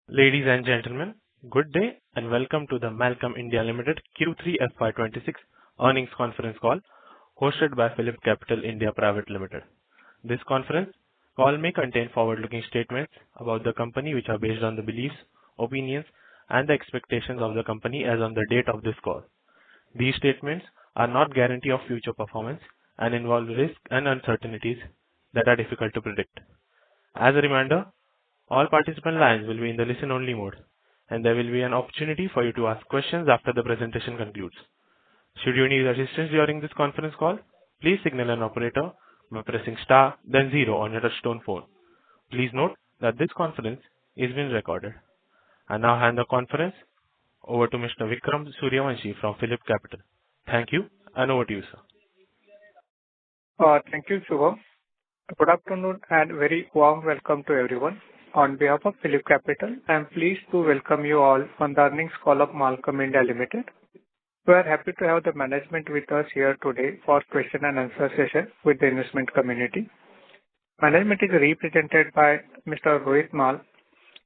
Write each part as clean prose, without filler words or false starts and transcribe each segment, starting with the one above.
Ladies and gentlemen, good day and welcome to the Mallcom India Limited Q3FY26 earnings conference call hosted by PhillipCapital India Private Limited. This conference call may contain forward-looking statements about the company which are based on the beliefs, opinions, and the expectations of the company as on the date of this call. These statements are not guarantee of future performance and involve risks and uncertainties that are difficult to predict. As a reminder, all participant lines will be in the listen-only mode, and there will be an opportunity for you to ask questions after the presentation concludes. Should you need assistance during this conference call, please signal an operator by pressing star then zero on your touchtone phone. Please note that this conference is being recorded. I now hand the conference over to Mr. Vikram Suryavanshi from PhillipCapital. Thank you, and over to you, sir. Thank you, Shubham. Good afternoon and very warm welcome to everyone. On behalf of PhillipCapital, I am pleased to welcome you all on the earnings call of Mallcom India Limited. We are happy to have the management with us here today for question and answer session with the investment community. Management is represented by Mr. Rohit Mal,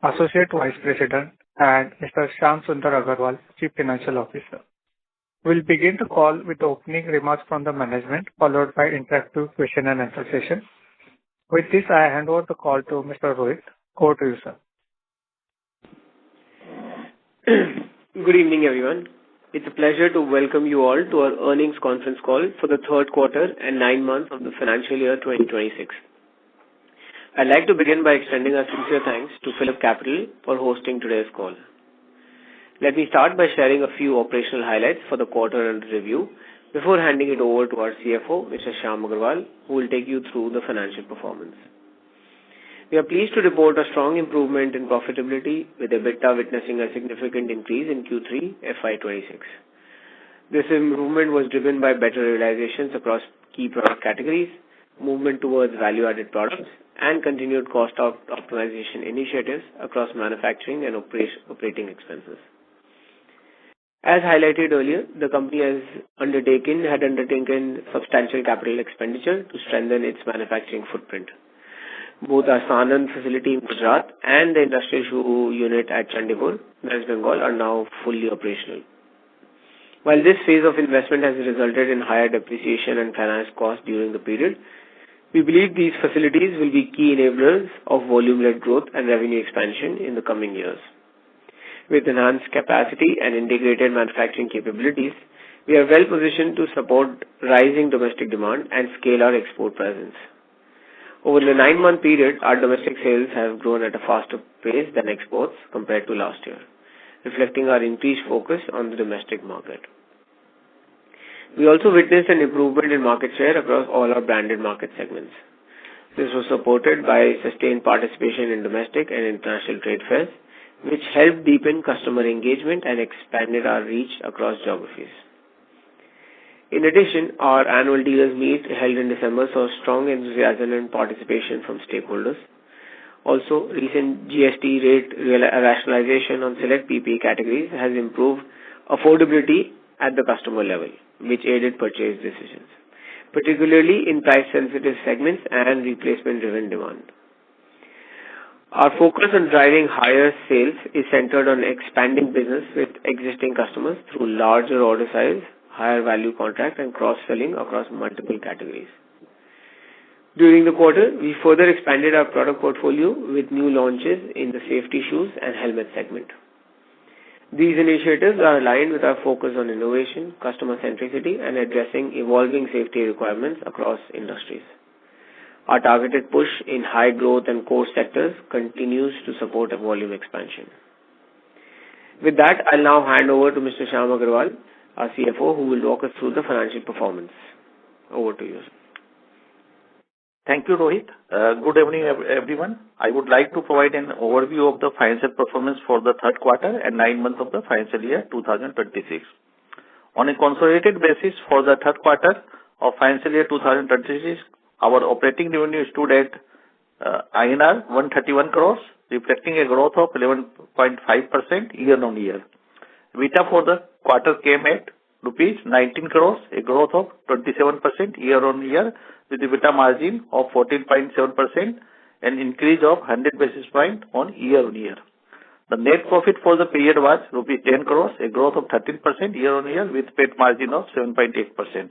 Associate Vice President, and Mr. Shyam Sundar Agarwal, Chief Financial Officer. We'll begin the call with the opening remarks from the management, followed by interactive question and answer session. With this, I hand over the call to Mr. Rohit. Over to you, sir. Good evening, everyone. It's a pleasure to welcome you all to our earnings conference call for the third quarter and 9 months of the financial year 2026. I'd like to begin by extending our sincere thanks to PhillipCapital for hosting today's call. Let me start by sharing a few operational highlights for the quarter under review before handing it over to our CFO, Mr. Shyam Agarwal, who will take you through the financial performance. We are pleased to report a strong improvement in profitability, with EBITDA witnessing a significant increase in Q3FY26. This improvement was driven by better realizations across key product categories, movement towards value-added products, and continued cost optimization initiatives across manufacturing and operating expenses. As highlighted earlier, the company had undertaken substantial capital expenditure to strengthen its manufacturing footprint. Both our Sanand facility in Gujarat and the industrial shoe unit at Chandigarh, West Bengal, are now fully operational. While this phase of investment has resulted in higher depreciation and finance costs during the period, we believe these facilities will be key enablers of volume-led growth and revenue expansion in the coming years. With enhanced capacity and integrated manufacturing capabilities, we are well positioned to support rising domestic demand and scale our export presence. Over the 9-month period, our domestic sales have grown at a faster pace than exports compared to last year, reflecting our increased focus on the domestic market. We also witnessed an improvement in market share across all our branded market segments. This was supported by sustained participation in domestic and international trade fairs, which helped deepen customer engagement and expanded our reach across geographies. In addition, our annual dealers meet held in December saw strong enthusiasm and participation from stakeholders. Also, recent GST rate rationalization on select PPE categories has improved affordability at the customer level, which aided purchase decisions, particularly in price-sensitive segments and replacement-driven demand. Our focus on driving higher sales is centered on expanding business with existing customers through larger order size, higher value contract, and cross-selling across multiple categories. During the quarter, we further expanded our product portfolio with new launches in the safety shoes and helmet segment. These initiatives are aligned with our focus on innovation, customer centricity, and addressing evolving safety requirements across industries. Our targeted push in high growth and core sectors continues to support a volume expansion. With that, I'll now hand over to Mr. Shyam Agarwal, our CFO, who will walk us through the financial performance. Over to you. Thank you, Rohit. Good evening, everyone. I would like to provide an overview of the financial performance for the third quarter and 9 months of the financial year 2026. On a consolidated basis for the third quarter of financial year 2026, our operating revenue stood at INR 131 crores, reflecting a growth of 11.5% year-on-year. EBITDA for the quarter came at rupees 19 crores, a growth of 27% year-on-year, with EBITDA margin of 14.7%, an increase of 100 basis points on year-on-year. The net profit for the period was rupees 10 crores, a growth of 13% year-on-year with PAT margin of 7.8%.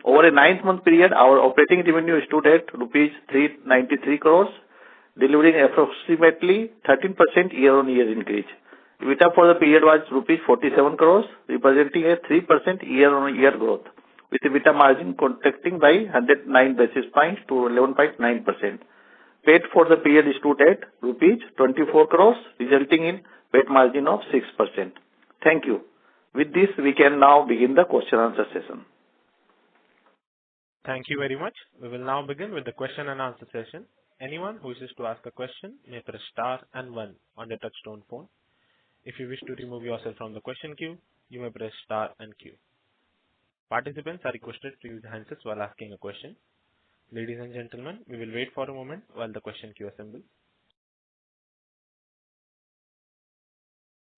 Over a 9-month period, our operating revenue stood at rupees 393 crores, delivering approximately 13% year-on-year increase. EBITDA for the period was rupees 47 crores, representing a 3% year-on-year growth, with EBITDA margin contracting by 109 basis points to 11.9%. PAT for the period stood at rupees 24 crores, resulting in PAT margin of 6%. Thank you. With this, we can now begin the question answer session. Thank you very much. We will now begin with the question and answer session. Anyone who wishes to ask a question may press star and 1 on the touchtone phone. If you wish to remove yourself from the question queue, you may press star and Q. Participants are requested to use handsets while asking a question. Ladies and gentlemen, we will wait for a moment while the question queue assembles.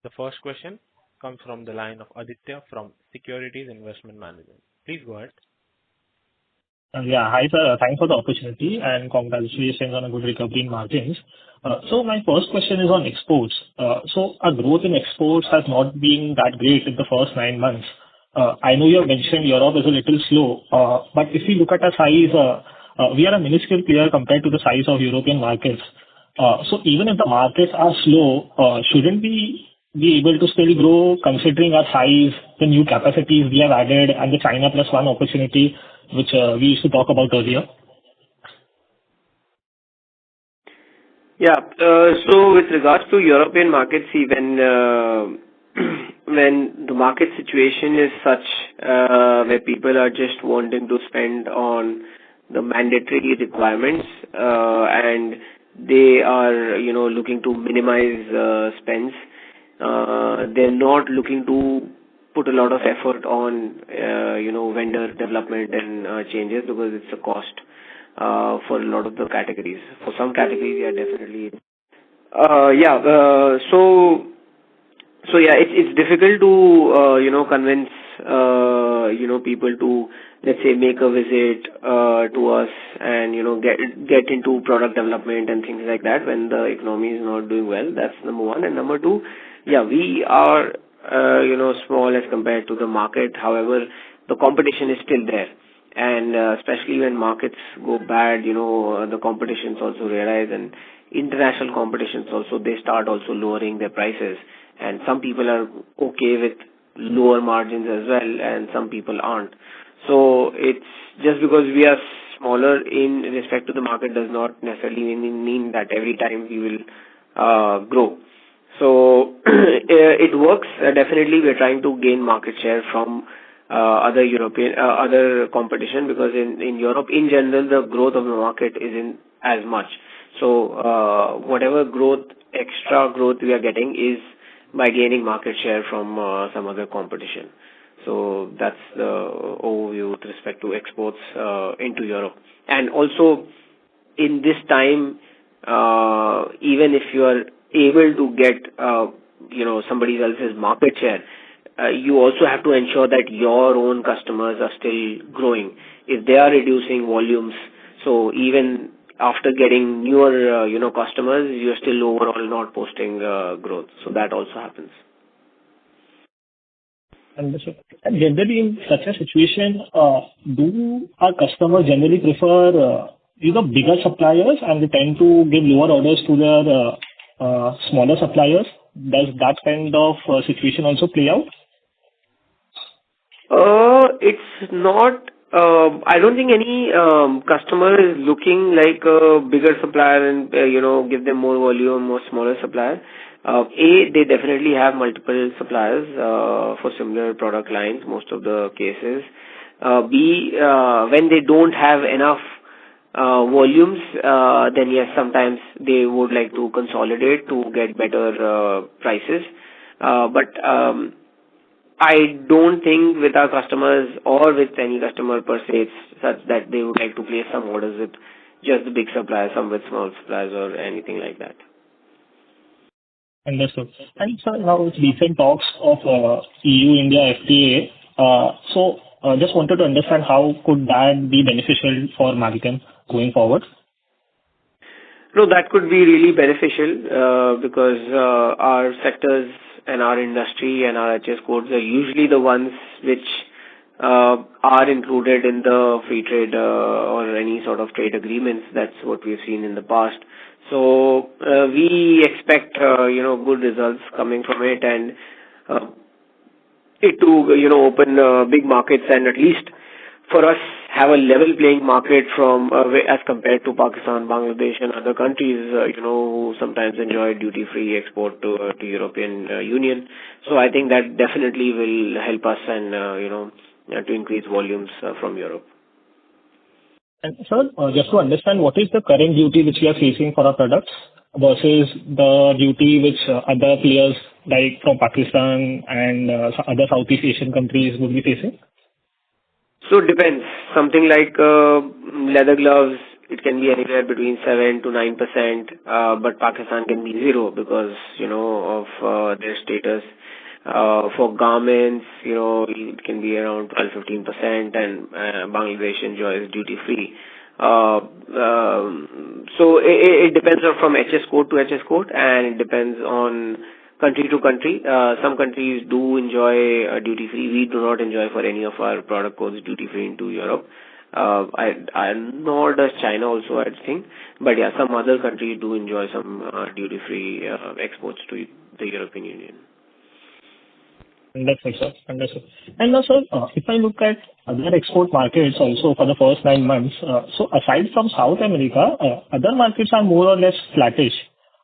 The first question comes from the line of Aditya from Securities Investment Management. Please go ahead. Yeah. Hi, sir. Thanks for the opportunity and congratulations on a good recovery in margins. So my first question is on exports. So our growth in exports has not been that great in the first 9 months. I know you have mentioned Europe is a little slow, but if you look at our size, we are a minuscule player compared to the size of European markets. So even if the markets are slow, shouldn't we be able to still grow considering our size, the new capacities we have added, and the China Plus One opportunity, which we used to talk about earlier? Yeah. So with regards to European markets, see, when the market situation is such where people are just wanting to spend on the mandatory requirements and they are, looking to minimize spends, they're not looking to put a lot of effort on, vendor development and changes because it's a cost for a lot of the categories. For some categories, yeah, definitely. So yeah, it's difficult to, convince, people to, let's say, make a visit to us and, get into product development and things like that when the economy is not doing well. That's number one. And number two, yeah, we are, small as compared to the market. However, the competition is still there. And especially when markets go bad, the competitions also realize, and international competitions also, they start also lowering their prices. And some people are okay with lower margins as well, and some people aren't. So it's just because we are smaller in respect to the market does not necessarily mean that every time we will grow. So it works. Definitely, we're trying to gain market share from other competition, because in Europe, in general, the growth of the market isn't as much. So whatever extra growth we are getting is by gaining market share from some other competition. So that's the overview with respect to exports into Europe. And also, in this time, even if you are able to get, somebody else's market share, you also have to ensure that your own customers are still growing. If they are reducing volumes, so even after getting newer, customers, you're still overall not posting growth. So that also happens. Understood. And generally, in such a situation, do our customers generally prefer bigger suppliers and they tend to give lower orders to their smaller suppliers? Does that kind of situation also play out? It's not. I don't think any customer is looking like a bigger supplier and, give them more volume or smaller supplier. They definitely have multiple suppliers for similar product lines, most of the cases. B, when they don't have enough volumes, then yes, sometimes they would like to consolidate to get better prices. But I don't think with our customers or with any customer per se, it's such that they would like to place some orders with just the big suppliers, some with small suppliers or anything like that. Understood. And sir, now with recent talks of EU-India FTA, so just wanted to understand how could that be beneficial for Mallcom going forward? No, that could be really beneficial because our sectors and our industry and our HS codes are usually the ones which are included in the free trade or any sort of trade agreements. That's what we've seen in the past. So we expect good results coming from it, and it to open big markets, and at least for us have a level playing market from as compared to Pakistan, Bangladesh, and other countries who sometimes enjoy duty free export to European Union. So I think that definitely will help us and to increase volumes from Europe. And sir, just to understand, what is the current duty which we are facing for our products versus the duty which other players like from Pakistan and other Southeast Asian countries would be facing? So it depends. Something like leather gloves, it can be anywhere between 7 to 9%, but Pakistan can be zero because of their status. For garments, it can be around 12-15%, and Bangladesh enjoys duty free. So it depends on from HS code to HS code, and it depends on country to country. Some countries do enjoy duty free. We do not enjoy for any of our product codes duty free into Europe. Nor does China also, I think. But yeah, some other countries do enjoy some duty free exports to the European Union. Understood, sir. Understood. And now, sir, if I look at other export markets also for the first 9 months, so aside from South America, other markets are more or less flattish.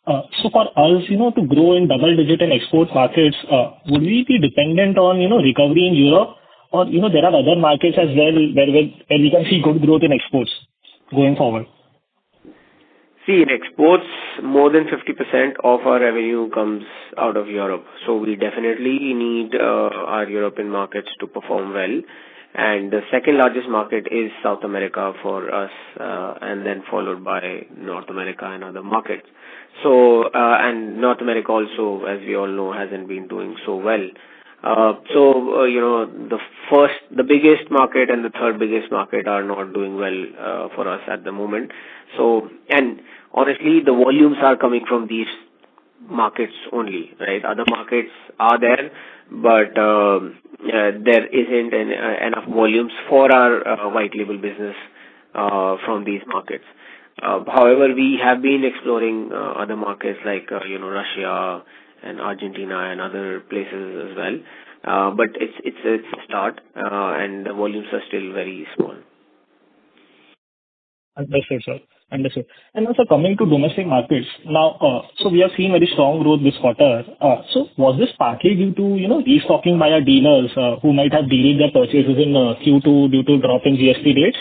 So for us, to grow in double digit in export markets, would we be dependent on, recovery in Europe, or, there are other markets as well where we can see good growth in exports going forward? See, in exports, more than 50% of our revenue comes out of Europe. So we definitely need our European markets to perform well. And the second largest market is South America for us, and then followed by North America and other markets. So, and North America also, as we all know, hasn't been doing so well. The biggest market and the third biggest market are not doing well for us at the moment. So, and honestly, the volumes are coming from these markets only, right? Other markets are there, but there isn't enough volumes for our white label business from these markets. However, we have been exploring other markets like Russia and Argentina and other places as well. But it's a start, and the volumes are still very small. Understood, sir. Understood. And also coming to domestic markets, now, so we have seen very strong growth this quarter. So was this partly due to, restocking by our dealers who might have delayed their purchases in Q2 due to drop in GST rates?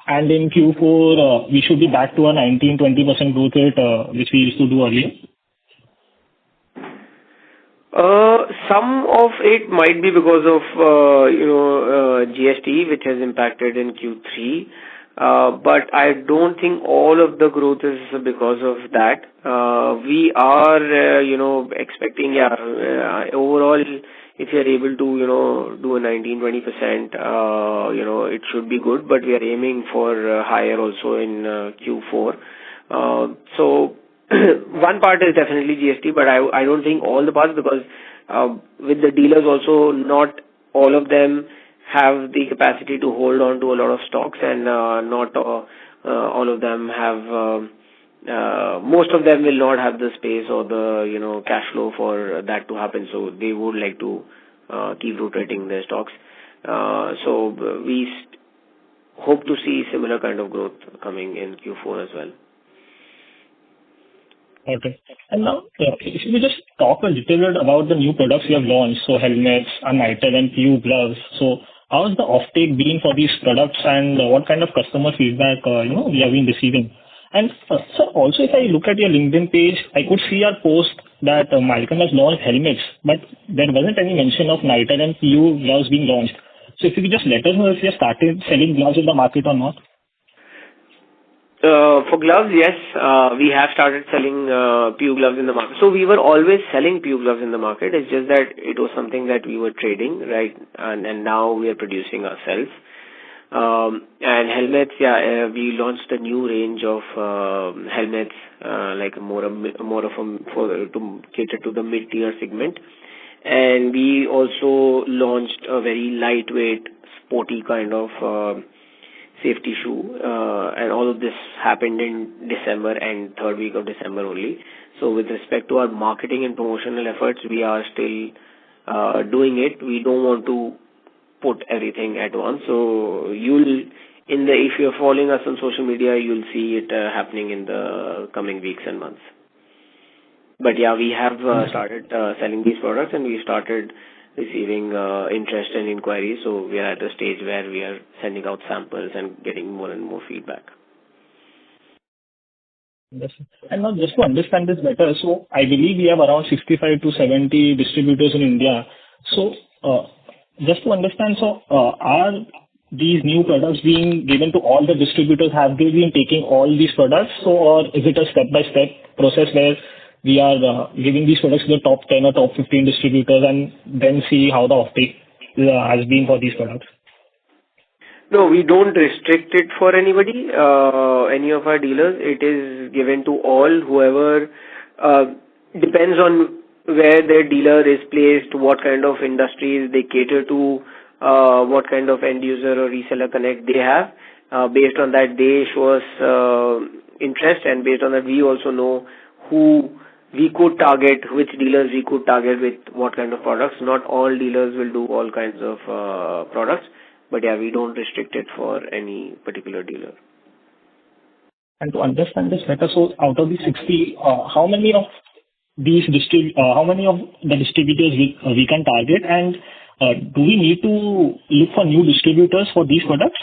And in Q4, we should be back to a 19-20% growth rate, which we used to do earlier? Some of it might be because of, GST, which has impacted in Q3. But I don't think all of the growth is because of that. We are, expecting, overall, if you are able to, do a 19-20%, it should be good, but we are aiming for higher also in Q4. So one part is definitely GST, but I don't think all the parts, because with the dealers also, not all of them have the capacity to hold on to a lot of stocks, and not all of them have, most of them will not have the space or the cash flow for that to happen. So they would like to keep rotating their stocks. So we hope to see similar kind of growth coming in Q4 as well. Okay. And now, if you just talk a little bit about the new products you have launched, so helmets, Nitel and PU gloves. So how has the offtake been for these products, and what kind of customer feedback we have been receiving? And so also, if I look at your LinkedIn page, I could see your post that Mallcom has launched helmets, but there wasn't any mention of Nitel and PU gloves being launched. So if you could just let us know if you have started selling gloves in the market or not. For gloves, yes, we have started selling PU gloves in the market. So we were always selling PU gloves in the market. It's just that it was something that we were trading, right? And now we are producing ourselves. And helmets, we launched a new range of helmets, like to cater to the mid-tier segment. And we also launched a very lightweight, sporty kind of safety shoe, and all of this happened in December and third week of December only. So with respect to our marketing and promotional efforts, we are still doing it. We don't want to put everything at once. So if you're following us on social media, you'll see it happening in the coming weeks and months. But yeah, we have started selling these products, and we started receiving interest and inquiries. So we are at a stage where we are sending out samples and getting more and more feedback. Yes. And now just to understand this better, so I believe we have around 65 to 70 distributors in India. So just to understand, so are these new products being given to all the distributors? Have they been taking all these products? So, or is it a step-by-step process where we are giving these products to the top 10 or top 15 distributors and then see how the offtake has been for these products? No, we don't restrict it for anybody, any of our dealers. It is given to all, whoever, depends on where their dealer is placed, what kind of industries they cater to, what kind of end user or reseller connect they have. Based on that, they show us interest, and based on that, we also know who we could target, which dealers we could target with what kind of products. Not all dealers will do all kinds of products. But yeah, we don't restrict it for any particular dealer. And to understand this better, so out of the 60, how many of the distributors we can target, and do we need to look for new distributors for these products?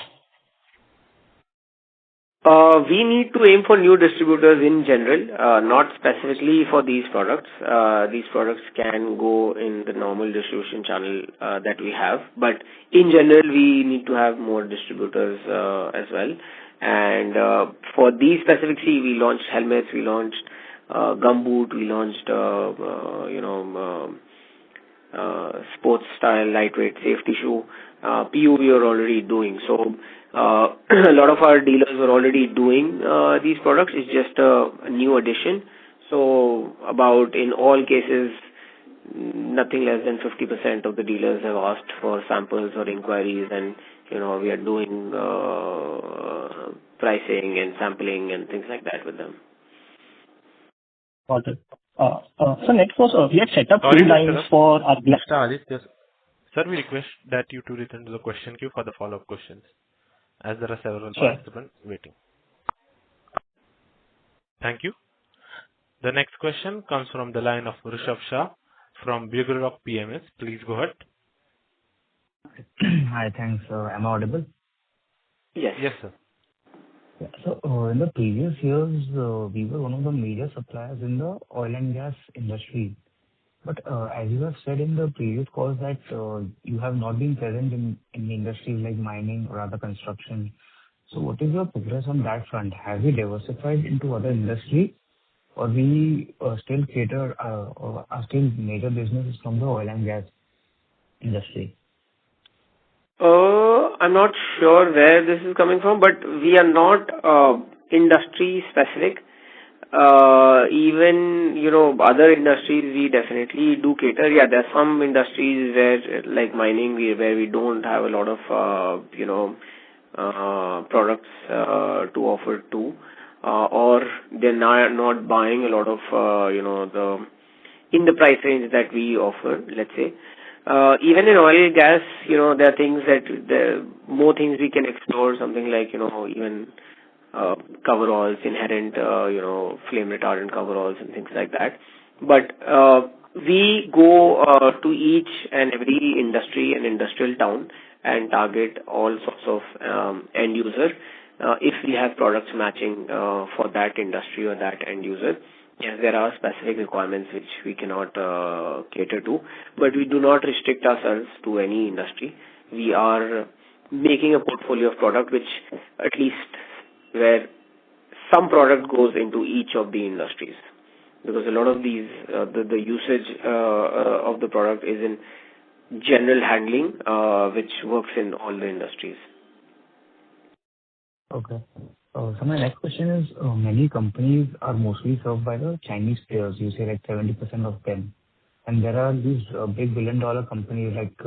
We need to aim for new distributors in general, not specifically for these products. These products can go in the normal distribution channel that we have, but in general, we need to have more distributors as well. And for these specific, we launched helmets, we launched gumboot, we launched sports style lightweight safety shoe. PU we are already doing. So a lot of our dealers are already doing these products. It's just a new addition. So about, in all cases, nothing less than 50% of the dealers have asked for samples or inquiries, and we are doing pricing and sampling and things like that with them. Got it. So next was we had set up 2 lines for our Mr. Aditya, sir, we request that you to return to the question queue for the follow-up questions, as there are several participants waiting. Thank you. The next question comes from the line of Rishabh Shah from Bugle Rock PMS. Please go ahead. Hi, thanks. Am I audible? Yes. Yes, sir. Yeah, so in the previous years, we were one of the major suppliers in the oil and gas industry. But as you have said in the previous calls that you have not been present in the industries like mining or other construction. So what is your progress on that front? Have we diversified into other industry, or we still cater or are still major businesses from the oil and gas industry? I'm not sure where this is coming from, but we are not industry specific. Even, other industries we definitely do cater. Yeah, there are some industries where, like mining, where we don't have a lot of, products to offer to, or they're not buying a lot of, in the price range that we offer, let's say. Even in oil and gas, there are things more things we can explore, something like, even coveralls, inherent, flame retardant coveralls and things like that. But we go to each and every industry and industrial town and target all sorts of end user if we have products matching for that industry or that end user. Yes, there are specific requirements which we cannot cater to, but we do not restrict ourselves to any industry. We are making a portfolio of product which at least where some product goes into each of the industries, because a lot of these the usage of the product is in general handling, which works in all the industries. Okay. So my next question is, many companies are mostly served by the Chinese players. You say like 70% of them. And there are these big billion-dollar companies like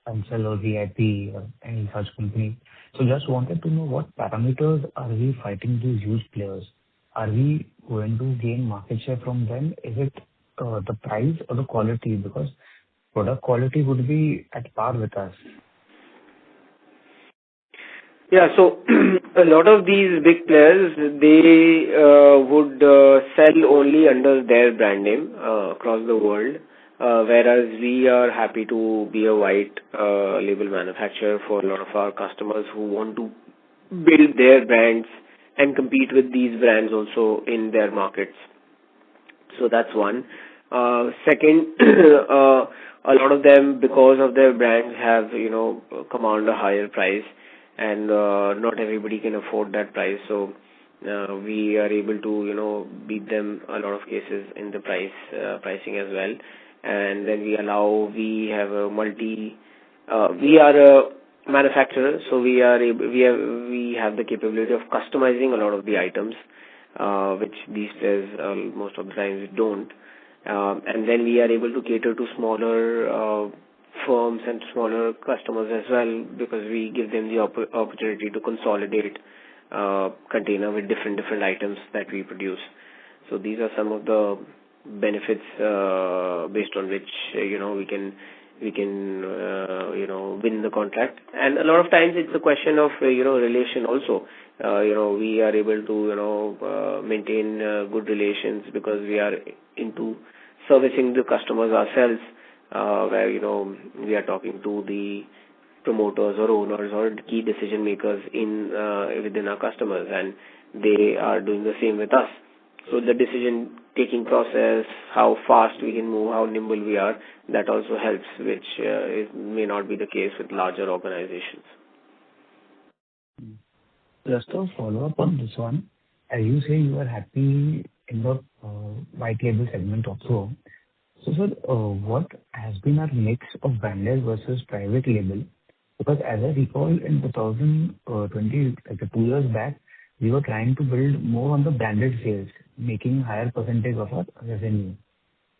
Ansel or VIP or any such company. So just wanted to know what parameters are we fighting these huge players? Are we going to gain market share from them? Is it the price or the quality? Because product quality would be at par with us. Yeah. So a lot of these big players, they would sell only under their brand name across the world, whereas we are happy to be a white label manufacturer for a lot of our customers who want to build their brands and compete with these brands also in their markets. So that's one. Second, a lot of them, because of their brands, have command a higher price, and not everybody can afford that price. So we are able to beat them a lot of cases in the pricing as well. And then we have a we are a manufacturer, so we have the capability of customizing a lot of the items, which these players most of the times don't. And then we are able to cater to smaller firms and smaller customers as well, because we give them the opportunity to consolidate container with different items that we produce. So these are some of the benefits based on which we can win the contract. And a lot of times it's a question of relation also. We are able to maintain good relations because we are into servicing the customers ourselves, where we are talking to the promoters or owners or key decision makers within our customers, and they are doing the same with us. So the decision taking process, how fast we can move, how nimble we are, that also helps, which may not be the case with larger organizations. Just a follow-up on this one. As you say, you are happy in the white label segment also. So, sir, what has been our mix of branded versus private label? Because as I recall, in 2020, like 2 years back, we were trying to build more on the branded sales, making higher percentage of our revenue.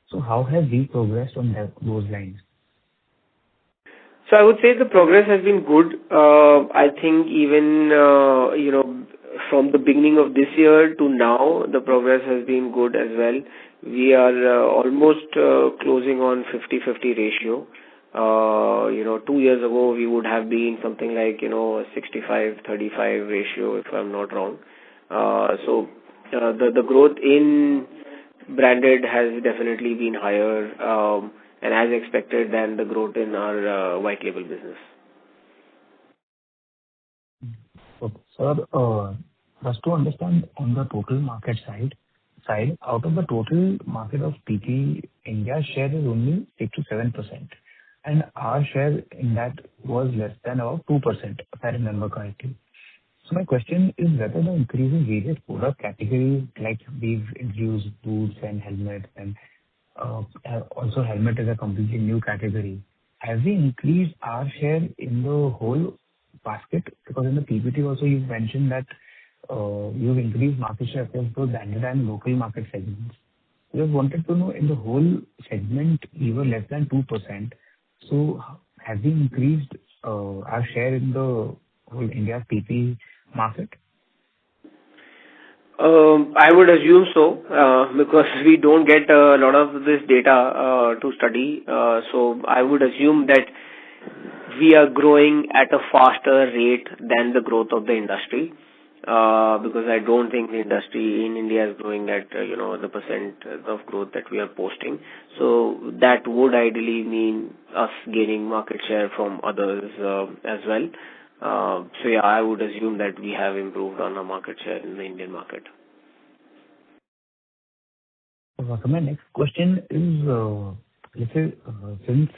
So how have we progressed on those lines? So I would say the progress has been good. I think even from the beginning of this year to now, the progress has been good as well. We are almost closing on 50-50 ratio. 2 years ago we would have been something like a 65-35 ratio, if I'm not wrong. So the growth in branded has definitely been higher, and as expected, than the growth in our white label business. Okay. Sir, just to understand on the total market side, out of the total market of PP, India's share is only 6-7%, and our share in that was less than about 2%, if I remember correctly. So my question is whether the increase in various product categories, like we've introduced boots and helmets, and also helmet is a completely new category. Have we increased our share in the whole basket? Because in the PPT also you've mentioned that you've increased market share across both branded and local market segments. We just wanted to know, in the whole segment, we were less than 2%. So have we increased our share in the whole India PP market? I would assume so, because we don't get a lot of this data to study. So I would assume that we are growing at a faster rate than the growth of the industry, because I don't think the industry in India is growing at the percent of growth that we are posting. So that would ideally mean us gaining market share from others as well. So yeah, I would assume that we have improved on our market share in the Indian market. So my next question is, let's say, since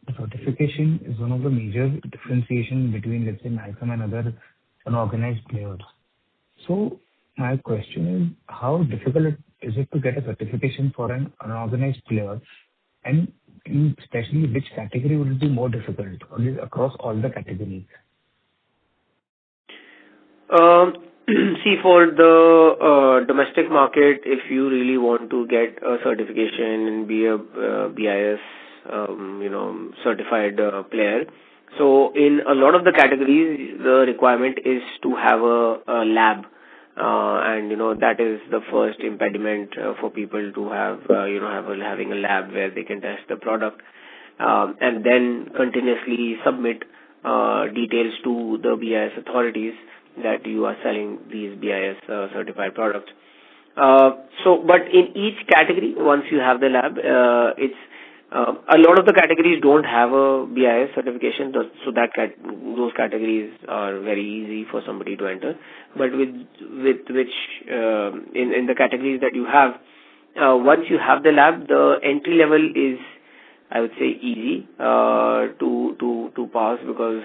the certification is one of the major differentiation between, let's say, Mallcom and other unorganized players. So my question is, how difficult is it to get a certification for an unorganized player, and especially which category would it be more difficult, or is it across all the categories? See, for the domestic market, if you really want to get a certification and be a BIS, certified player, so in a lot of the categories, the requirement is to have a lab, and that is the first impediment for people to have, having a lab where they can test the product, and then continuously submit details to the BIS authorities that you are selling these BIS certified products. But in each category, once you have the lab, it's a lot of the categories don't have a BIS certification, so those categories are very easy for somebody to enter. But with which in the categories that you have, once you have the lab, the entry level is, I would say, easy to pass, because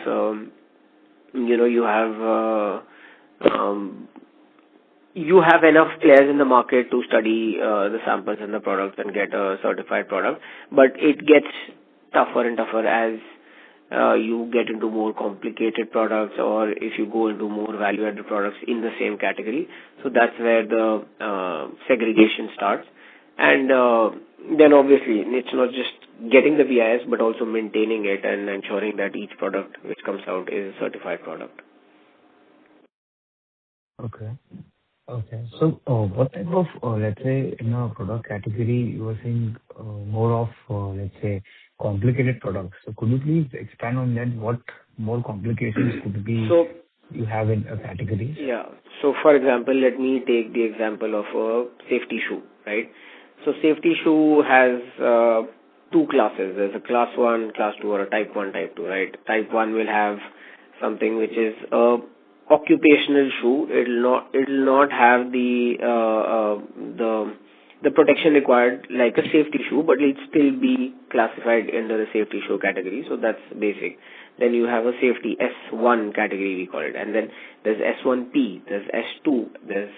you have enough players in the market to study the samples and the products and get a certified product. But it gets tougher and tougher as you get into more complicated products, or if you go into more value-added products in the same category. So that's where the segregation starts. And then obviously it's not just getting the BIS, but also maintaining it and ensuring that each product which comes out is a certified product. Okay. So, what type of, let's say, in a product category, you are seeing more of, let's say, complicated products. So, could you please expand on that? What more complications could be you have in a category? Yeah. So, for example, let me take the example of a safety shoe, right? So, safety shoe has two classes. There's a class 1, class 2, or a type 1, type 2, right? Type 1 will have something which is a occupational shoe. It'll not have the protection required like a safety shoe, but it'll still be classified under the safety shoe category. So that's basic. Then you have a safety S1 category, we call it, and then there's S1P, there's S2, there's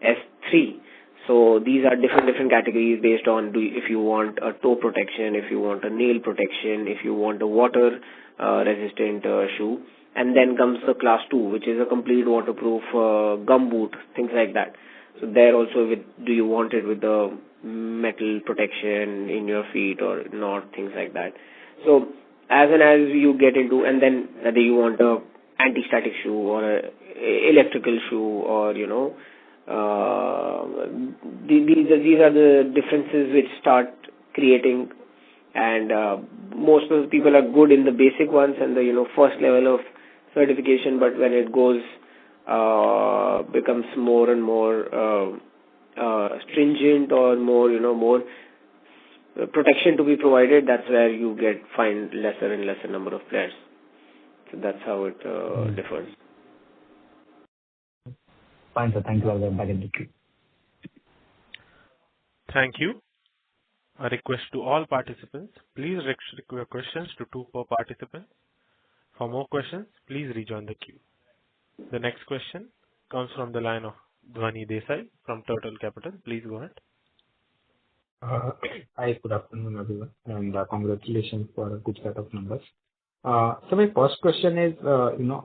S3. So these are different categories based on if you want a toe protection, if you want a nail protection, if you want a water resistant shoe. And then comes the class 2, which is a complete waterproof gum boot, things like that. So there also, do you want it with the metal protection in your feet or not, things like that. So as and as you get into, and then whether you want a anti-static shoe or a electrical shoe, or these are the differences which start creating. And most of the people are good in the basic ones and the first level of certification, but when it goes becomes more and more stringent, or more protection to be provided, that's where you find lesser and lesser number of players. So that's how it differs. Fine, sir. Thank you. I'll get back in the queue. Thank you. A request to all participants, please restrict your questions to 2 per participant. For more questions, please rejoin the queue. The next question comes from the line of Dhvani Desai from Turtle Capital. Please go ahead. Hi, good afternoon, everyone, and congratulations for a good set of numbers. So my first question is,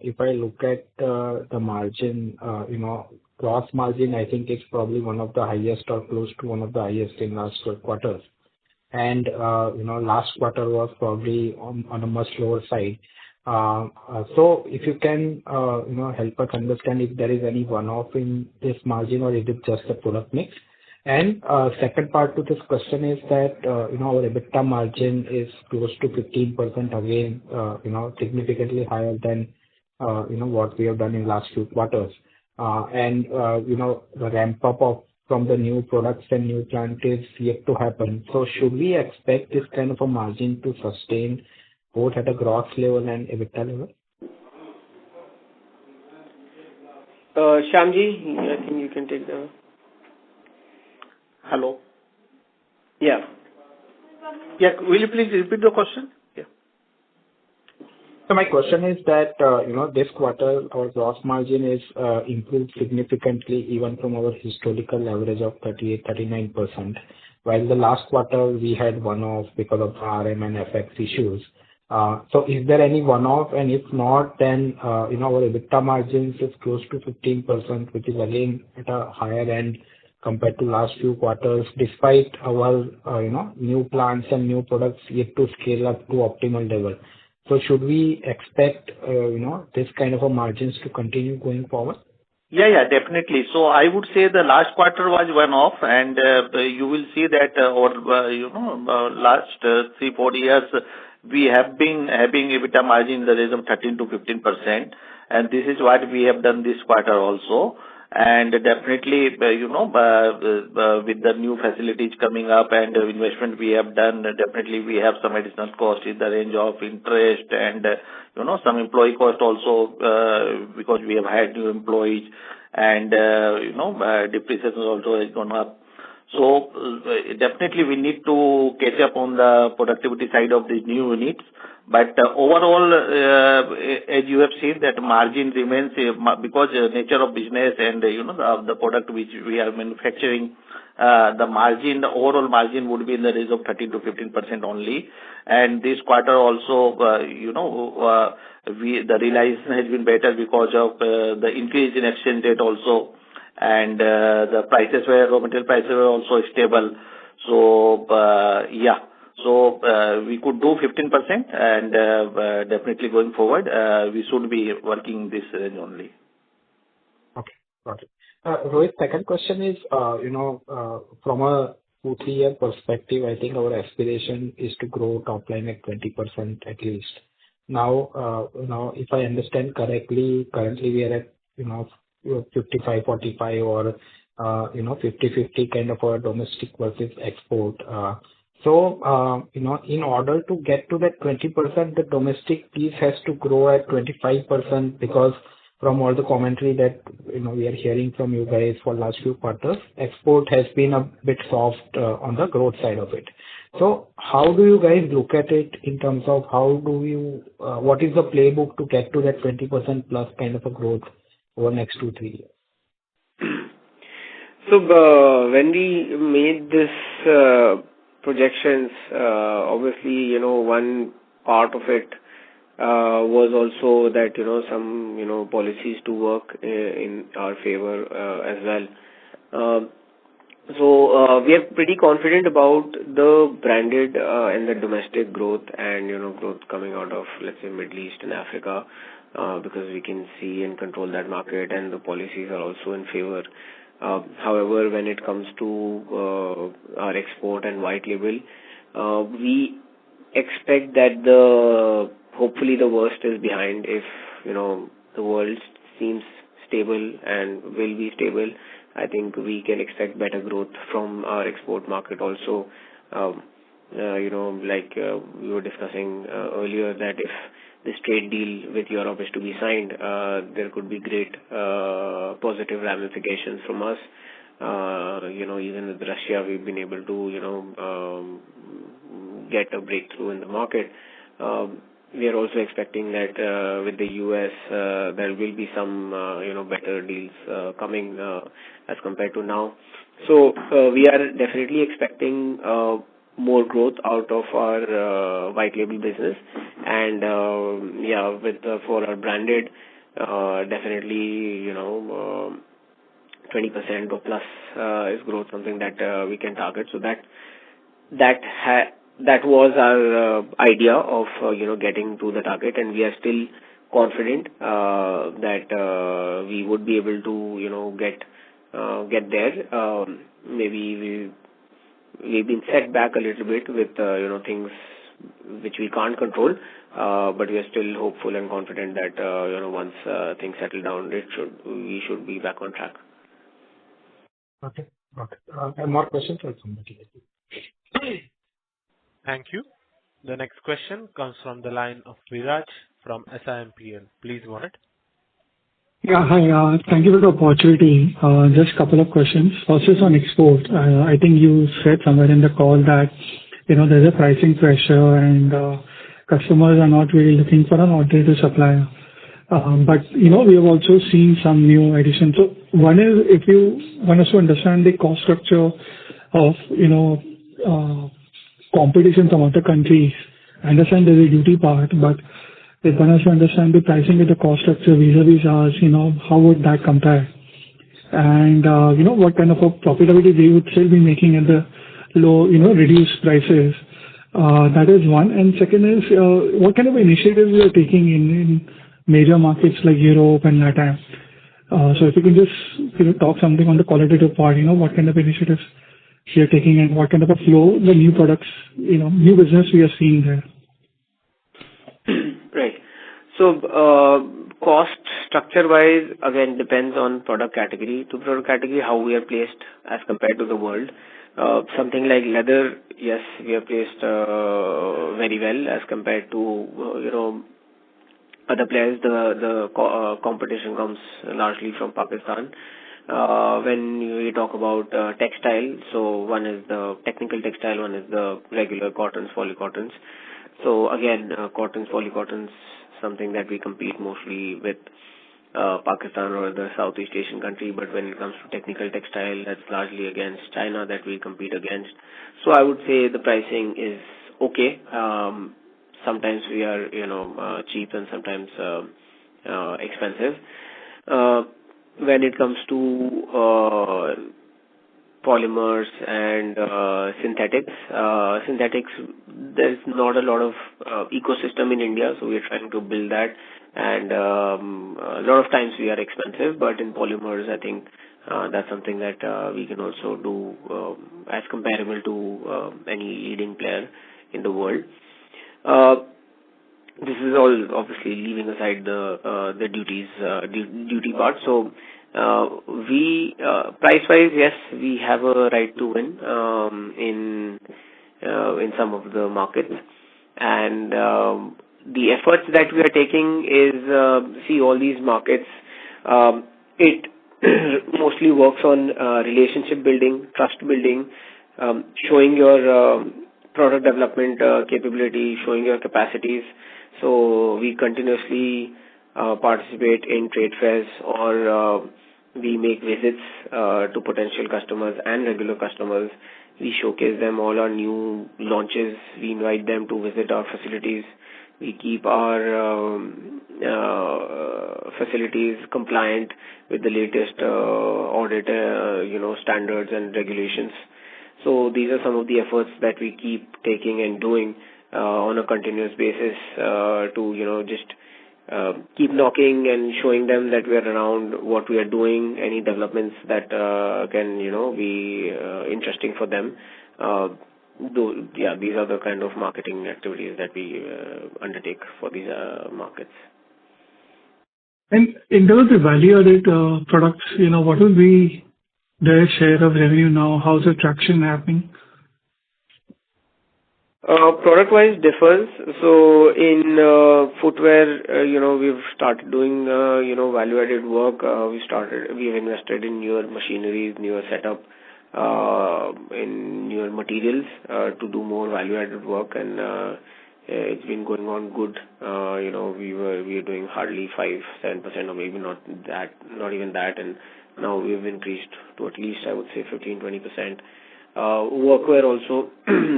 if I look at the margin, gross margin, I think it's probably one of the highest or close to one of the highest in last 12 quarters. And, last quarter was probably on a much lower side. So if you can, help us understand if there is any one-off in this margin, or is it just a product mix? And second part to this question is that, our EBITDA margin is close to 15% again, significantly higher than, what we have done in last few quarters. And, the ramp up from the new products and new plant is yet to happen. So should we expect this kind of a margin to sustain both at a gross level and EBITDA level? Shyamji, I think you can take the... Hello. Yeah. Yeah. Will you please repeat the question? Yeah. So my question is that, this quarter our gross margin is improved significantly even from our historical average of 38-39%, while the last quarter we had one-off because of RM and FX issues. So is there any one-off? And if not, then, our EBITDA margins is close to 15%, which is again at a higher end compared to last few quarters, despite our, new plants and new products yet to scale up to optimal level. So should we expect, this kind of a margins to continue going forward? Yeah, definitely. So I would say the last quarter was one-off, and you will see that last 3-4 years, we have been having EBITDA margin in the range of 13 to 15%, and this is what we have done this quarter also. And definitely, with the new facilities coming up and investment we have done, definitely we have some additional cost in the range of interest and, some employee cost also, because we have had new employees and, depreciation also has gone up. So definitely we need to catch up on the productivity side of these new units. But overall, as you have seen, that margin remains because nature of business and the product which we are manufacturing, the overall margin would be in the range of 13 to 15% only. And this quarter also, the realization has been better because of the increase in exchange rate also, and the raw material prices were also stable. So So we could do 15%, and definitely going forward, we should be working this range only. Okay, got it. Rohit, second question is, from a 2-3 year perspective, I think our aspiration is to grow top line at 20% at least. Now, if I understand correctly, currently we are at, 55-45 or, 50-50 kind of a domestic versus export. So, in order to get to that 20%, the domestic piece has to grow at 25%, because from all the commentary that, we are hearing from you guys for last few quarters, export has been a bit soft on the growth side of it. So how do you guys look at it in terms of what is the playbook to get to that 20% plus kind of a growth over next 2-3 years? So when we made this projections, obviously, one part of it was also that, some, policies to work in our favor as well. So we are pretty confident about the branded and the domestic growth and, growth coming out of, let's say, Middle East and Africa, because we can see and control that market, and the policies are also in favor. However, when it comes to our export and white label, we expect that hopefully the worst is behind. If the world seems stable and will be stable, I think we can expect better growth from our export market also. Like we were discussing earlier, that if this trade deal with Europe is to be signed, there could be great positive ramifications from us. Even with Russia, we've been able to, get a breakthrough in the market. We are also expecting that with the US, there will be some, better deals coming as compared to now. So we are definitely expecting more growth out of our white label business, and for our branded, definitely 20% or plus is growth, something that we can target. So that was our idea of getting to the target, and we are still confident that we would be able to get there. Maybe we've been set back a little bit with things which we can't control, but we are still hopeful and confident that once things settle down, we should be back on track. Okay. And more questions or somebody? Thank you. The next question comes from the line of Viraj from SIMPL. Please go ahead. Yeah, hi. Thank you for the opportunity. Just a couple of questions. First is on export. I think you said somewhere in the call that, there's a pricing pressure and customers are not really looking for an alternative supplier. But, we have also seen some new additions. So one is, if you want us to understand the cost structure of, competition from other countries, I understand there's a duty part, but if one has to understand the pricing with the cost structure vis-a-vis ours, how would that compare? And, what kind of a profitability they would still be making at the low, reduced prices. That is one. And second is, what kind of initiatives you are taking in major markets like Europe and LATAM? So if you can just, talk something on the qualitative part, what kind of initiatives you're taking and what kind of a flow, the new products, new business we are seeing there. Right. So, cost structure-wise, again, depends on product category to product category, how we are placed as compared to the world. Something like leather, yes, we are placed very well as compared to, other players. The competition comes largely from Pakistan. When we talk about textile, so one is the technical textile, one is the regular cottons, polycottons. So again, cottons, polycottons, something that we compete mostly with Pakistan or the Southeast Asian country. But when it comes to technical textile, that's largely against China that we compete against. So I would say the pricing is okay. Sometimes we are, cheap and sometimes expensive. When it comes to polymers and synthetics, there's not a lot of ecosystem in India, so we're trying to build that. And a lot of times we are expensive, but in polymers, I think that's something that we can also do as comparable to any leading player in the world. This is all obviously leaving aside the duty part. So we price-wise, yes, we have a right to win in some of the markets, and the efforts that we are taking is see all these markets. It mostly works on relationship building, trust building, showing your product development capability, showing your capacities. So we continuously participate in trade fairs or we make visits to potential customers and regular customers. We showcase them all our new launches. We invite them to visit our facilities. We keep our facilities compliant with the latest audit, standards and regulations. So these are some of the efforts that we keep taking and doing on a continuous basis to, just keep knocking and showing them that we are around, what we are doing, any developments that can, be interesting for them. These are the kind of marketing activities that we undertake for these markets. And in terms of value-added products, what will be their share of revenue now? How's the traction happening? Product-wise differs. So in footwear, we've started doing, value-added work. We've invested in newer machineries, newer setup, in newer materials to do more value-added work, and it's been going on good. We were doing hardly 5-7%, or maybe not even that, and now we've increased to at least, I would say, 15-20%. Workwear also,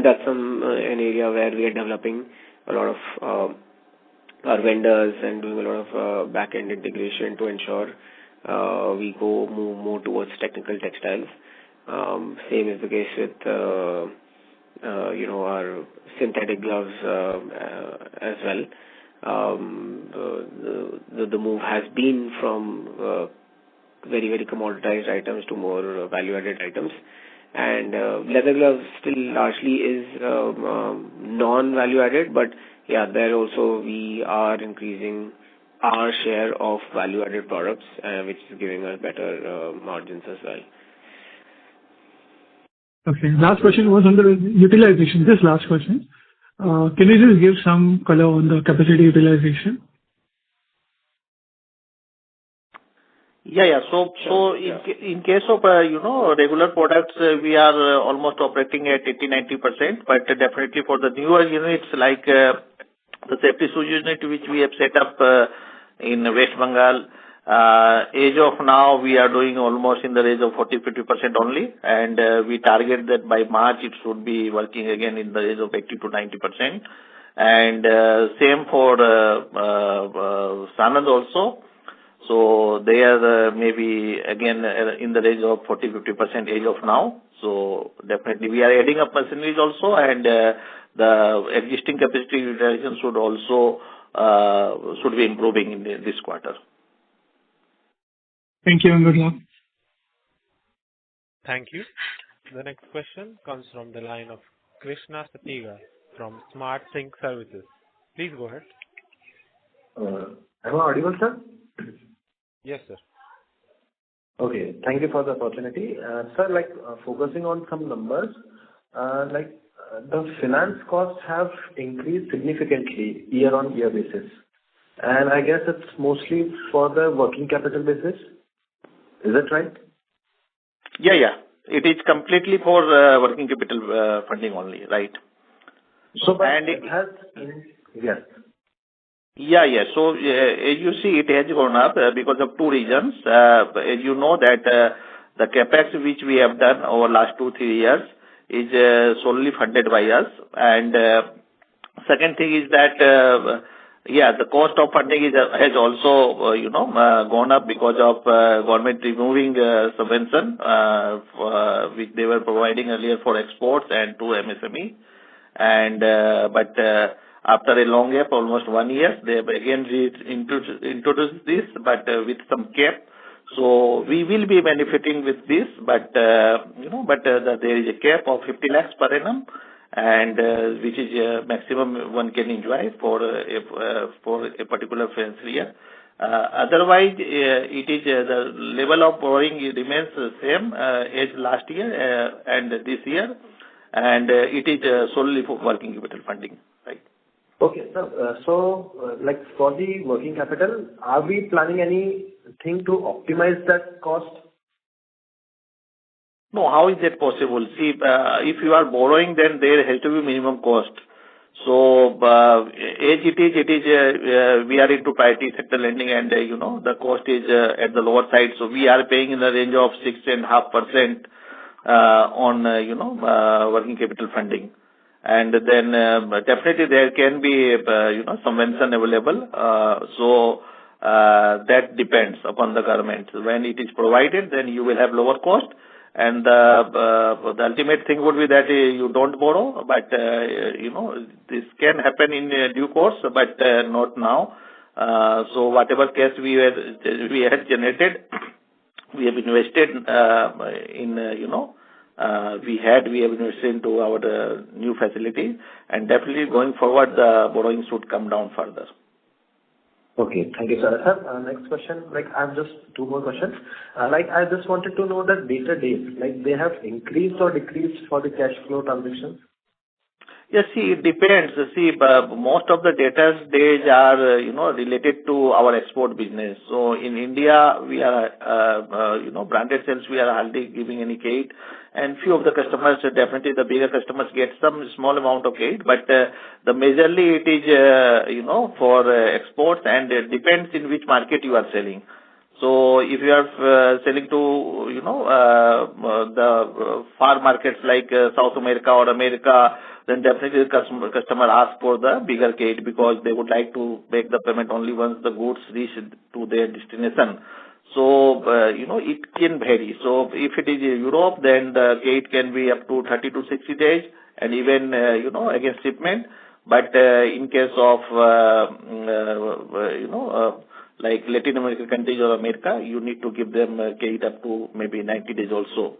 that's an area where we are developing a lot of our vendors and doing a lot of back-end integration to ensure we move more towards technical textiles. Same is the case with our synthetic gloves as well. The move has been from very, very commoditized items to more value-added items. And leather gloves still largely is non-value-added, but yeah, there also we are increasing our share of value-added products, which is giving us better margins as well. Okay. Last question was on the utilization. This last question. Can you just give some color on the capacity utilization? Yeah. So in case of, regular products, we are almost operating at 80-90%, but definitely for the newer units like the safety shoe unit, which we have set up in West Bengal, as of now, we are doing almost in the range of 40-50% only, and we target that by March it should be working again in the range of 80-90%. and same for Sanand also. So they are maybe again in the range of 40-50% as of now. So definitely we are adding up machineries also, and the existing capacity utilization should be improving in this quarter. Thank you and good luck. Thank you. The next question comes from the line of Krishna Satiga from Smart Sync Services. Please go ahead. Am I audible, sir? Yes, sir. Okay. Thank you for the opportunity. Sir, focusing on some numbers, the finance costs have increased significantly year-on-year basis. And I guess it's mostly for the working capital basis. Is that right? Yeah. It is completely for working capital funding only, right? So, but it has... Yes. Yeah. So, as you see, it has gone up because of two reasons. As you know that the capex which we have done over last 2-3 years is solely funded by us. And second thing is that, the cost of funding has also, gone up because of government removing subvention which they were providing earlier for exports and to MSME. And but after a long gap, almost 1 year, they have again introduced this, but with some cap. So we will be benefiting with this, but there is a cap of 50 lakhs per annum, and which is maximum one can enjoy for a particular financial year. Otherwise, it is the level of borrowing remains the same as last year and this year, and it is solely for working capital funding, right? Okay, sir. So, for the working capital, are we planning anything to optimize that cost? No, how is that possible? See, if you are borrowing, then there has to be minimum cost. So, as it is, we are into priority sector lending, and the cost is at the lower side. So we are paying in the range of 6.5% on working capital funding. And then definitely there can be subvention available. So that depends upon the government. When it is provided, then you will have lower cost, and the ultimate thing would be that you don't borrow. But this can happen in due course, but not now. So whatever cash we had generated, we have invested we have invested into our new facility, and definitely going forward, the borrowing should come down further. Okay, thank you, sir. Sir, next question, I have just 2 more questions. I just wanted to know the data days, they have increased or decreased for the cash flow transactions? Yes, see, it depends. See, most of the debtors days are, related to our export business. So in India, we are, branded sales, we are hardly giving any credit. And few of the customers, definitely the bigger customers get some small amount of credit, but the majorly it is, for exports, and it depends in which market you are selling. So if you are selling to, the far markets like South America or America, then definitely the customer asks for the bigger credit because they would like to make the payment only once the goods reach to their destination. So, it can vary. So if it is Europe, then the credit can be up to 30 to 60 days, and even, against shipment. But in case of, like Latin American countries or America, you need to give them credit up to maybe 90 days also.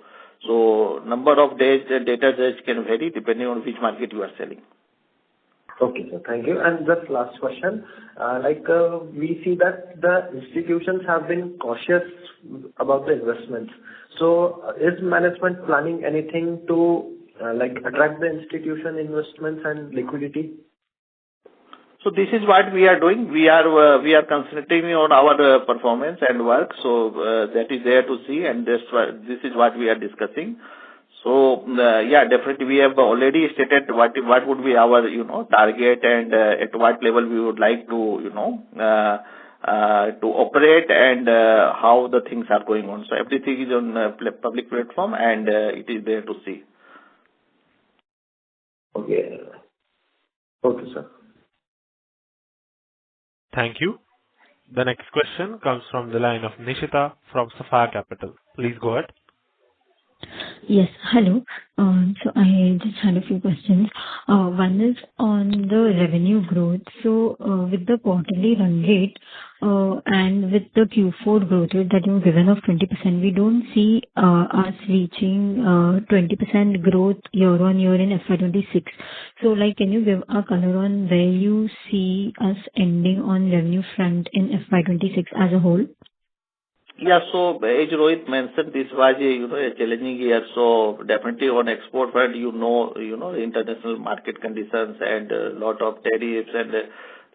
So number of days, data days can vary depending on which market you are selling. Okay, sir. Thank you. And just last question. We see that the institutions have been cautious about the investments. So is management planning anything to attract the institution investments and liquidity? So this is what we are doing. We are concentrating on our performance and work. So that is there to see, and this is what we are discussing. So definitely we have already stated what would be our target, and at what level we would like to to operate, and how the things are going on. So everything is on public platform, and it is there to see. Okay. Okay, sir. Thank you. The next question comes from the line of Nishita from Sapphire Capital. Please go ahead. Yes. Hello. So I just had a few questions. One is on the revenue growth. So, with the quarterly run rate, and with the Q4 growth rate that you've given of 20%, we don't see us reaching 20% growth year-on-year in FY26. So, like, can you give a color on where you see us ending on revenue front in FY26 as a whole? Yeah. So as Rohit mentioned, this was a challenging year. So definitely on export front, international market conditions and a lot of tariffs and a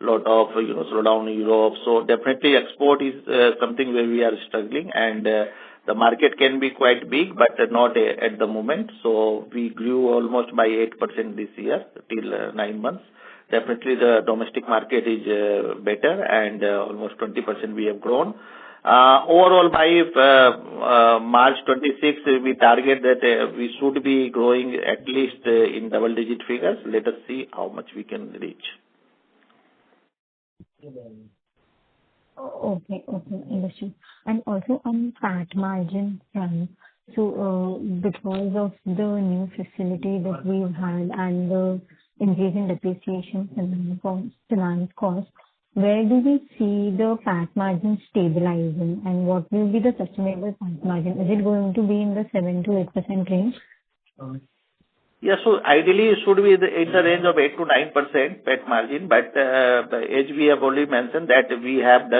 lot of, slowdown in Europe. So definitely export is something where we are struggling, and the market can be quite big, but not at the moment. So we grew almost by 8% this year till 9 months. Definitely the domestic market is better, and almost 20% we have grown. Overall, by March 26, we target that we should be growing at least in double-digit figures. Let us see how much we can reach. Okay. Understood. And also on PAT margin front, so, because of the new facility that we've had and the increase in depreciation and finance costs, where do we see the PAT margin stabilizing, and what will be the sustainable PAT margin? Is it going to be in the 7 to 8% range? Yeah. So ideally, it should be in the range of 8 to 9% PAT margin. But as we have already mentioned that we have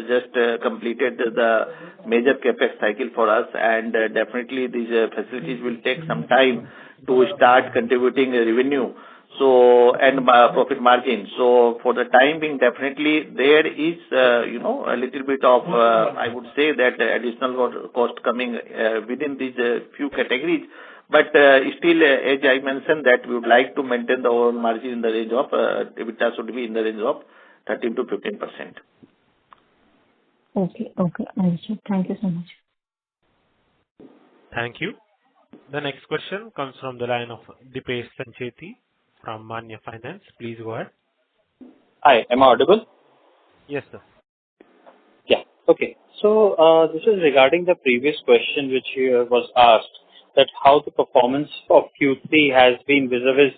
just completed the major capex cycle for us, and definitely these facilities will take some time to start contributing revenue. So, and profit margin. So for the time being, definitely there is, a little bit of, I would say that additional cost coming within these few categories. But still, as I mentioned, that we would like to maintain the overall margin in the range of, EBITDA should be in the range of 13 to 15%. Okay. Understood. Thank you so much. Thank you. The next question comes from the line of Dipesh Sancheti from Manya Finance. Please go ahead. Hi, am I audible? Yes, sir. Yeah. Okay. So, this is regarding the previous question which was asked, that how the performance of Q3 has been vis-a-vis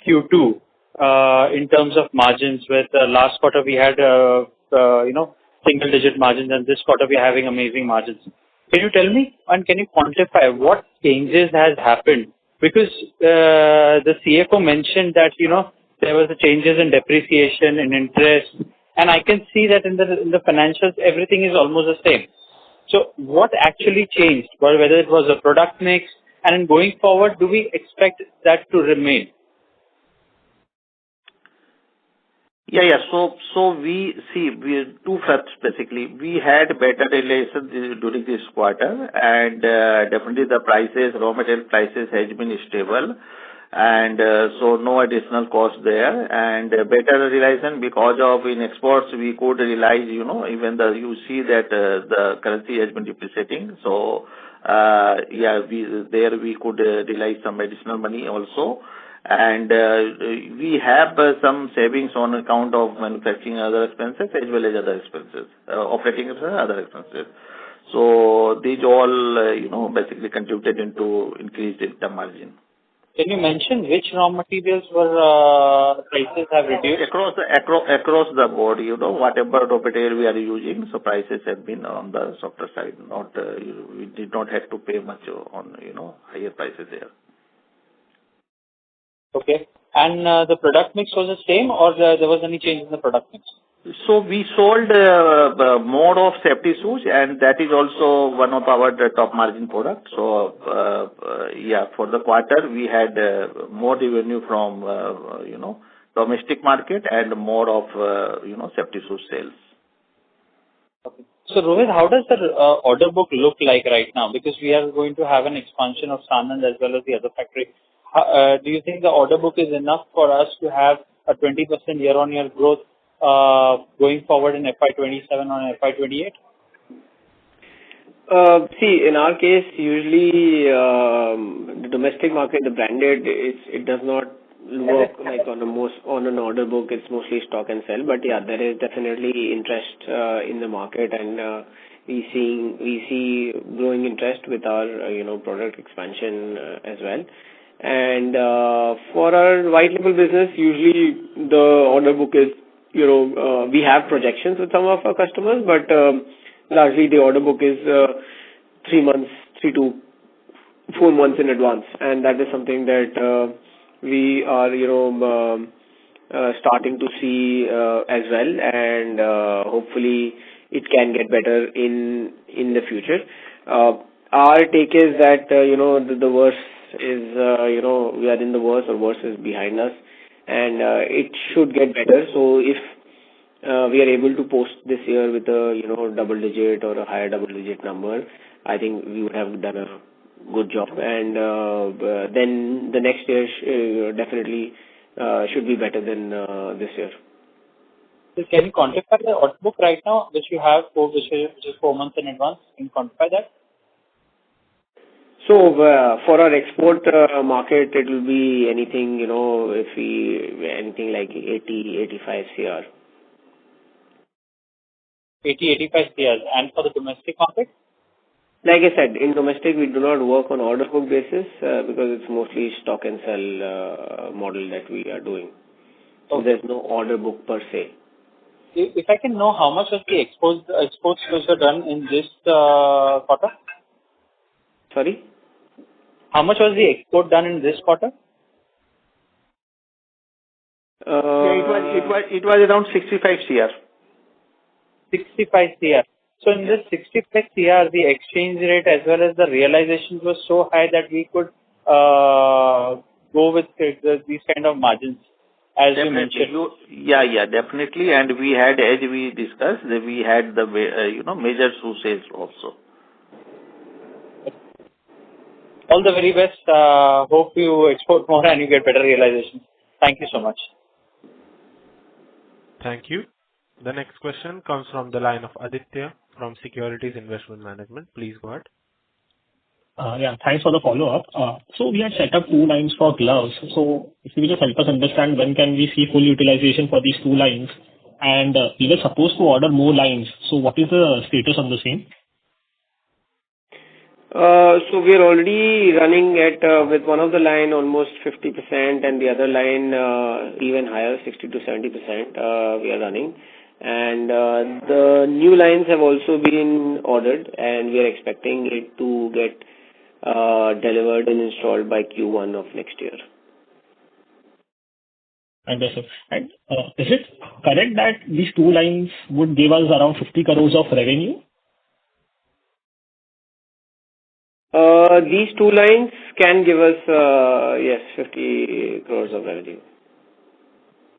Q2 in terms of margins. With last quarter we had single-digit margins, and this quarter we are having amazing margins. Can you tell me and can you quantify what changes has happened? Because the CFO mentioned that there was a changes in depreciation and interest, and I can see that in the financials everything is almost the same. So what actually changed? Well, whether it was a product mix, and going forward, do we expect that to remain? Yeah. So we two fronts basically. We had better relations during this quarter, and definitely the prices, raw material prices has been stable, and so no additional cost there, and better realization because of in exports we could realize, even you see that the currency has been depreciating. So we could realize some additional money also. And we have some savings on account of manufacturing other expenses as well as other expenses, operating expenses, other expenses. So these all, basically contributed into increased the margin. Can you mention which raw materials were prices have reduced? Across the board, whatever raw material we are using, so prices have been on the softer side. We did not have to pay much on, higher prices there. Okay. And the product mix was the same, or there was any change in the product mix? So we sold more of safety shoes, and that is also one of our top margin products. So for the quarter we had more revenue from domestic market and more of safety shoe sales. Okay. So Rohit, how does the order book look like right now? Because we are going to have an expansion of Sanand as well as the other factory. Do you think the order book is enough for us to have a 20% year-on-year growth going forward in FY27 or FY28? See, in our case, usually the domestic market, the branded, it does not work like on an order book. It's mostly stock and sell, but yeah, there is definitely interest in the market, and we see growing interest with our product expansion as well. And for our white label business, usually the order book is we have projections with some of our customers, but largely the order book is 3 to 4 months in advance, and that is something that we are starting to see as well, and hopefully it can get better in the future. Our take is that the worst is we are in the worst, or worst is behind us, and it should get better. So if we are able to post this year with a double digit or a higher double digit number, I think we would have done a good job, and then the next year definitely should be better than this year. So can you quantify the order book right now, which you have, which is 4 months in advance? Can you quantify that? So for our export market, it will be anything, anything like 80-85 CR. 80-85 CR. And for the domestic market? Like I said, in domestic, we do not work on order book basis because it's mostly stock and sell model that we are doing. So there's no order book per se. If I can know how much of the exports which are done in this quarter? Sorry? How much was the export done in this quarter? It was around 65 CR. 65 CR. So in this 65 CR, the exchange rate as well as the realization was so high that we could go with these kind of margins, as you mentioned. Yeah, definitely. And we had, as we discussed, we had the major sources also. All the very best. Hope you export more and you get better realization. Thank you so much. Thank you. The next question comes from the line of Aditya from Securities Investment Management. Please go ahead. Yeah, thanks for the follow-up. So we had set up 2 lines for gloves. So if you just help us understand when can we see full utilization for these 2 lines, and we were supposed to order more lines. So what is the status on the same? So we are already running at with one of the line almost 50%, and the other line even higher, 60 to 70%. We are running, and the new lines have also been ordered, and we are expecting it to get delivered and installed by Q1 of next year. Understood. And is it correct that these 2 lines would give us around 50 crores of revenue? These 2 lines can give us, 50 crores of revenue.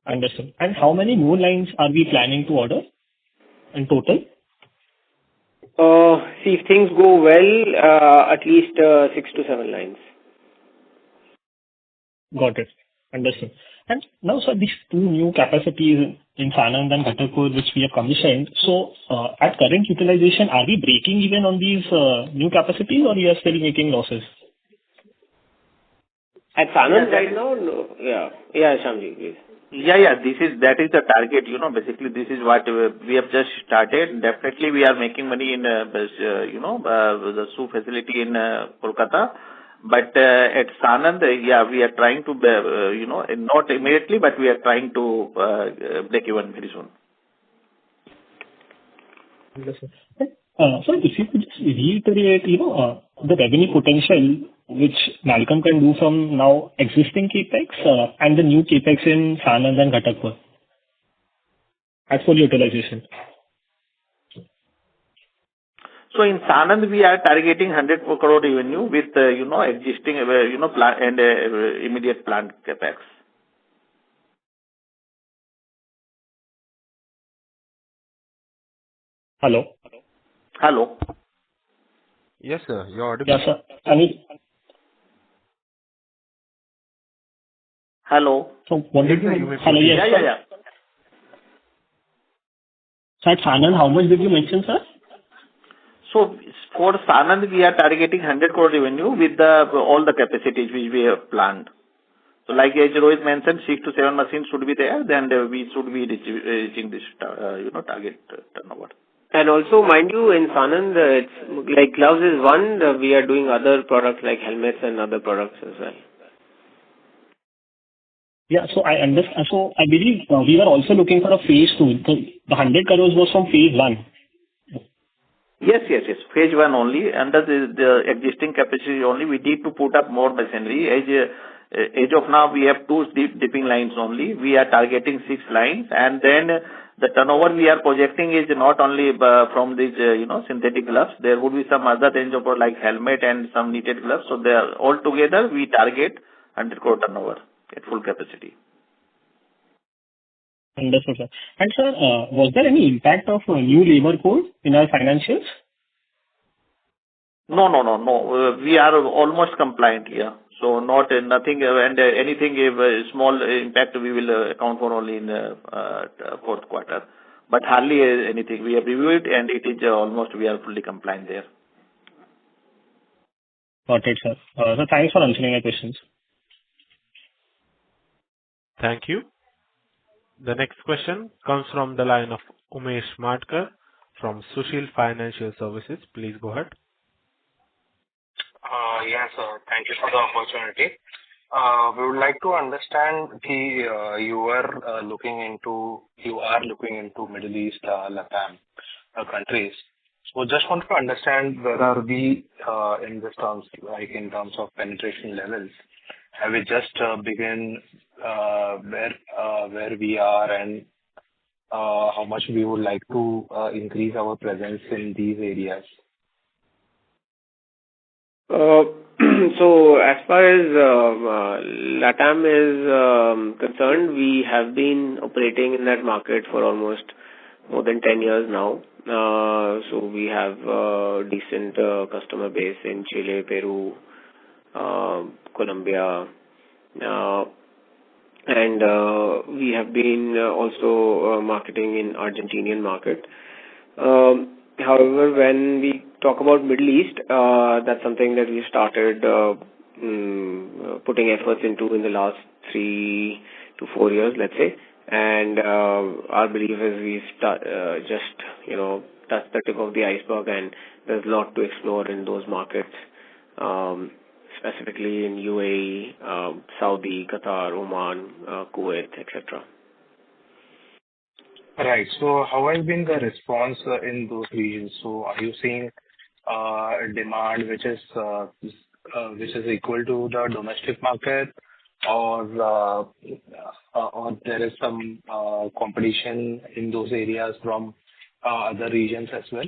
Understood. And how many more lines are we planning to order in total? See, if things go well, at least 6 to 7 lines. Got it. Understood. And now, sir, these 2 new capacities in Sanand and Ghatakpur, which we have commissioned, so at current utilization, are we breaking even on these new capacities, or we are still making losses? At Sanand right now? No. Yeah, Shyamji, please. Yeah, that is the target. Basically, this is what we have just started. Definitely, we are making money in the shoe facility in Kolkata. But at Sanand, we are trying to, not immediately, but we are trying to break even very soon. Understood. So if you could just reiterate, the revenue potential which Mallcom can do from now existing capex and the new capex in Sanand and Ghatakpur at full utilization. So in Sanand, we are targeting 100 crore revenue with existing plant and immediate plant capex. Hello. Yes, sir. You're audible. Yes, sir. Hello. So what did you? Hello. Yes. Yeah. So at Sanand, how much did you mention, sir? So for Sanand, we are targeting 100 crore revenue with all the capacities which we have planned. So like as Rohit mentioned, 6 to 7 machines should be there, then we should be reaching this, target turnover. And also, mind you, in Sanand, it's like gloves is one, we are doing other products like helmets and other products as well. Yeah, so I understand. So I believe we were also looking for a phase 2. The 100 crores was from phase 1. Yes. Phase 1 only. Under the existing capacity only, we need to put up more machinery. As of now, we have 2 dipping lines only. We are targeting 6 lines, and then the turnover we are projecting is not only from these, synthetic gloves. There would be some other range of like helmet and some knitted gloves. So they are all together, we target 100 crore turnover at full capacity. Understood, sir. And sir, was there any impact of new labor code in our financials? No. We are almost compliant here. So nothing, and anything, small impact we will account for only in the fourth quarter. But hardly anything. We have reviewed and it is almost we are fully compliant there. Got it, sir. So thanks for answering my questions. Thank you. The next question comes from the line of Umesh Matkar from Sushil Financial Services. Please go ahead. Yes, sir. Thank you for the opportunity. We would like to understand you are looking into Middle East, LATAM countries. So just want to understand where are we in this terms, like in terms of penetration levels. Have we just begin where we are, and how much we would like to increase our presence in these areas? So as far as LATAM is concerned, we have been operating in that market for almost more than 10 years now. So we have a decent customer base in Chile, Peru, Colombia, and we have been also marketing in Argentinian market. However, when we talk about Middle East, that's something that we started putting efforts into in the last 3 to 4 years, let's say. And our belief is we touch the tip of the iceberg, and there's a lot to explore in those markets, specifically in UAE, Saudi, Qatar, Oman, Kuwait, etc. Right. So how has been the response in those regions? So are you seeing demand which is equal to the domestic market, or there is some competition in those areas from other regions as well?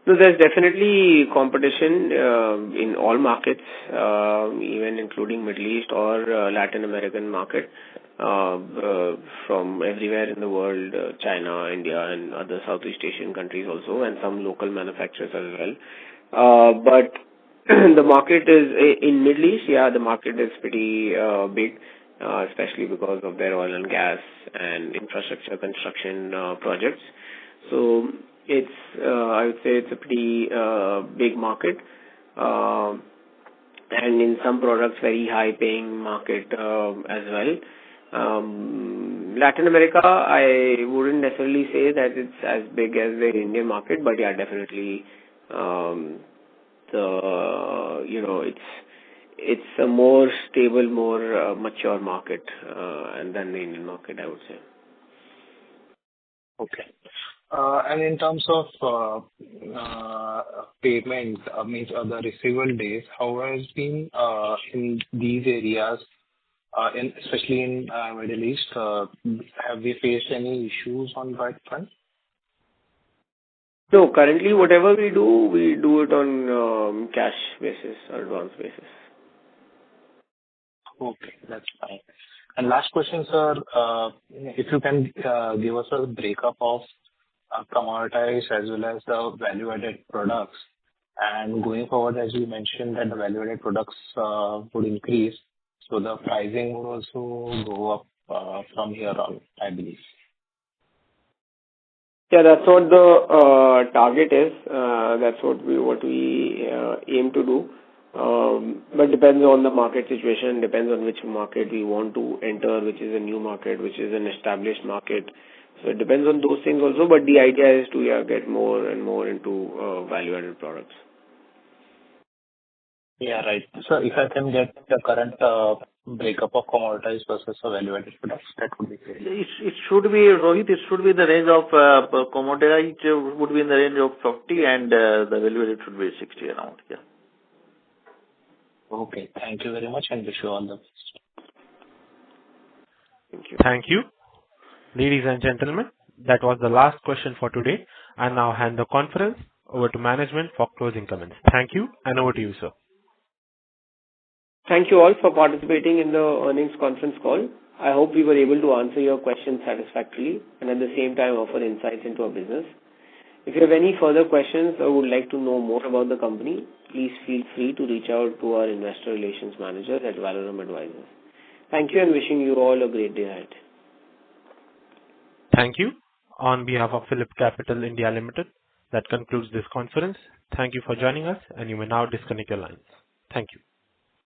So there's definitely competition in all markets, even including Middle East or Latin American market, from everywhere in the world, China, India, and other Southeast Asian countries also, and some local manufacturers as well. But the market is in Middle East, the market is pretty big, especially because of their oil and gas and infrastructure construction projects. So it's, I would say it's a pretty big market, and in some products, very high-paying market as well. Latin America, I wouldn't necessarily say that it's as big as the Indian market, but definitely, it's a more stable, more mature market and than the Indian market, I would say. Okay. And in terms of payment, means the receivable days, how has been in these areas, especially in Middle East? Have we faced any issues on that front? No, currently whatever we do it on cash basis or advance basis. Okay, that's fine. And last question, sir, if you can give us a breakup of commoditized as well as the value-added products. And going forward, as you mentioned, that the value-added products would increase, so the pricing would also go up from here on, I believe. Yeah, that's what the target is. That's what we aim to do. But depends on the market situation, depends on which market we want to enter, which is a new market, which is an established market. So it depends on those things also, but the idea is to get more and more into value-added products. Yeah, right. So if I can get the current breakup of commoditized versus value-added products, that would be great. It should be, Rohit, it should be in the range of commoditized would be in the range of 50 and the value-added should be 60 around. Yeah. Okay. Thank you very much and wish you all the best. Thank you. Thank you. Ladies and gentlemen, that was the last question for today. I now hand the conference over to management for closing comments. Thank you, and over to you, sir. Thank you all for participating in the earnings conference call. I hope we were able to answer your questions satisfactorily and at the same time offer insights into our business. If you have any further questions or would like to know more about the company, please feel free to reach out to our investor relations managers at Valorum Advisors. Thank you and wishing you all a great day ahead. Thank you. On behalf of Phillip Capital India Limited, that concludes this conference. Thank you for joining us, and you may now disconnect your lines. Thank you.